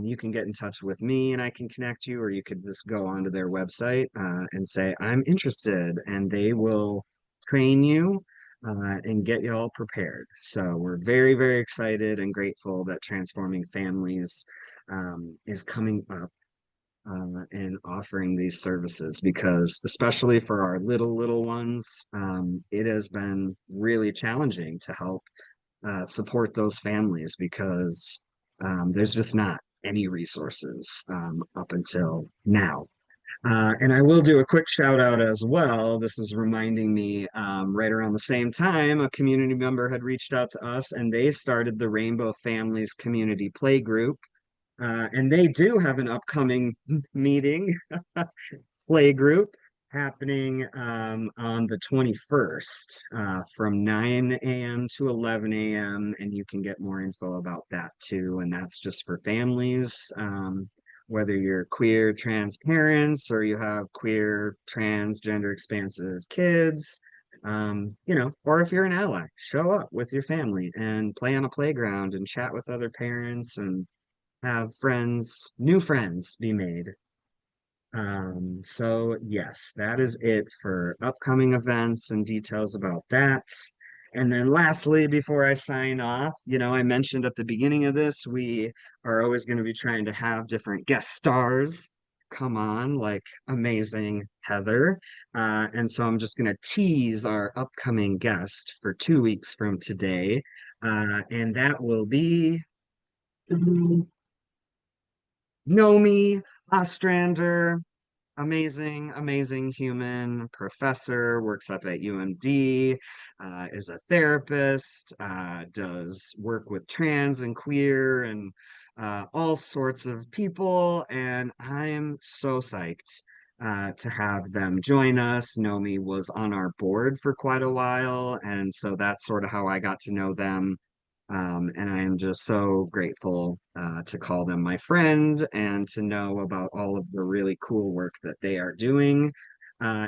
B: you can get in touch with me and I can connect you, or you could just go onto their website and say, I'm interested, and they will train you and get you all prepared. So we're very, very excited and grateful that Transforming Families is coming up and offering these services because, especially for our little ones, it has been really challenging to help support those families because there's just not any resources up until now. And I will do a quick shout out as well. This is reminding me right around the same time, a community member had reached out to us and they started the Rainbow Families Community Play Group. And they do have an upcoming meeting play group happening on the 21st from 9 a.m. to 11 a.m. And you can get more info about that too. And that's just for families whether you're queer trans parents or you have queer transgender expansive kids, or if you're an ally, show up with your family and play on a playground and chat with other parents and have friends, new friends be made. So yes, that is it for upcoming events and details about that. And then lastly, before I sign off, I mentioned at the beginning of this, we are always going to be trying to have different guest stars come on, like amazing Heather. And so I'm just going to tease our upcoming guest for 2 weeks from today. And that will be Nomi Ostrander, amazing, amazing human professor, works up at UMD, is a therapist, does work with trans and queer and all sorts of people. And I'm so psyched to have them join us. Nomi was on our board for quite a while. And so that's sort of how I got to know them. And I am just so grateful to call them my friend and to know about all of the really cool work that they are doing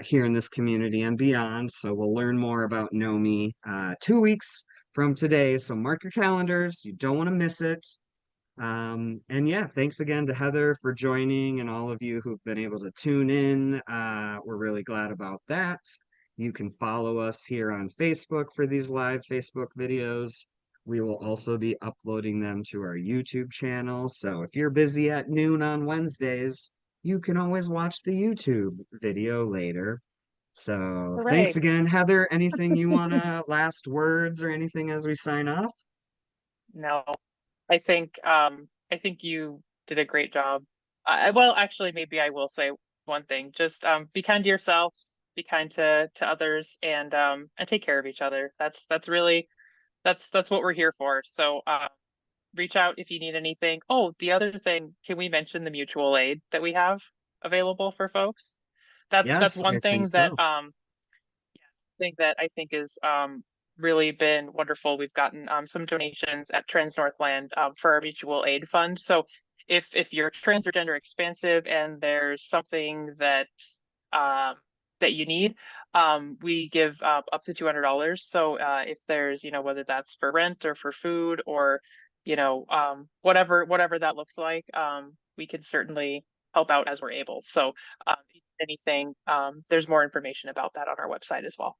B: here in this community and beyond. So we'll learn more about Nomi 2 weeks from today. So mark your calendars. You don't want to miss it. And yeah, thanks again to Heather for joining and all of you who've been able to tune in. We're really glad about that. You can follow us here on Facebook for these live Facebook videos. We will also be uploading them to our YouTube channel. So if you're busy at noon on Wednesdays, you can always watch the YouTube video later. So thanks
A: Hooray.
B: again, Heather. Anything you want to last words or anything as we sign off?
A: No, I think you did a great job. Well, actually, maybe I will say one thing. Just be kind to yourself, be kind to others, and take care of each other. That's really that's what we're here for. So reach out if you need anything. Oh, the other thing, can we mention the mutual aid that we have available for folks? That's
B: Yes, I
A: one
B: think
A: thing
B: so.
A: that I think is really been wonderful. We've gotten some donations at Trans Northland for our mutual aid fund. So if you're trans or gender expansive and there's something um, that you need, we give up to $200. So if there's, whether that's for rent or for food or, whatever that looks like, we can certainly help out as we're able. So anything, there's more information about that on our website as well.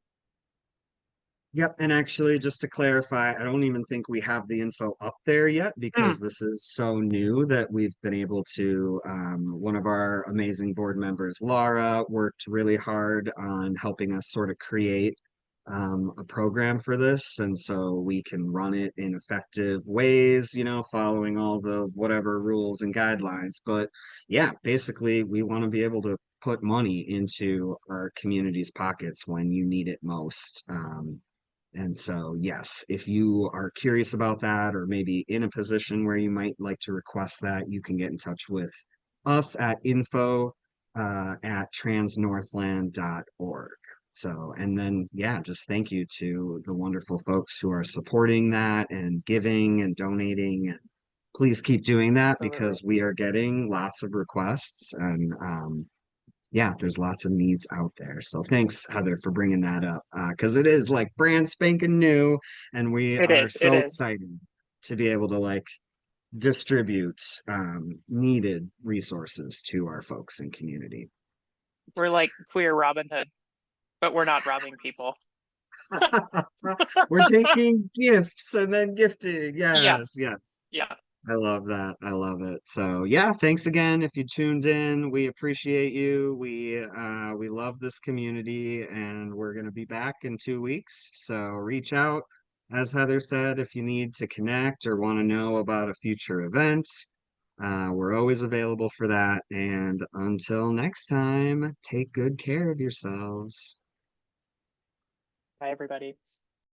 B: Yep, and actually, just to clarify, I don't even think we have the info up there yet
A: Mm,
B: because this is so new that we've been able to. One of our amazing board members, Laura, worked really hard on helping us sort of create a program for this, and so we can run it in effective ways, following all the whatever rules and guidelines. But yeah, basically, we want to be able to put money into our community's pockets when you need it most. And so, yes, if you are curious about that, or maybe in a position where you might like to request that, you can get in touch with us at info at transnorthland.org. So, and then, yeah, just thank you to the wonderful folks who are supporting that and giving and donating. And please keep doing that
A: absolutely.
B: because we are getting lots of requests and yeah, there's lots of needs out there. So thanks, Heather, for bringing that up because it is like brand spanking new, and we
A: It
B: are
A: is. It
B: so
A: is.
B: excited to be able to like distribute needed resources to our folks and community.
A: We're like queer Robin Hood, but we're not robbing people.
B: We're taking gifts and then gifting.
A: Yeah.
B: Yes, yes.
A: Yeah.
B: I love that. I love it. So yeah, thanks again if you tuned in. We appreciate you. We love this community and we're gonna be back in 2 weeks. So reach out, as Heather said, if you need to connect or want to know about a future event. We're always available for that. And until next time, take good care of yourselves.
A: Bye, everybody.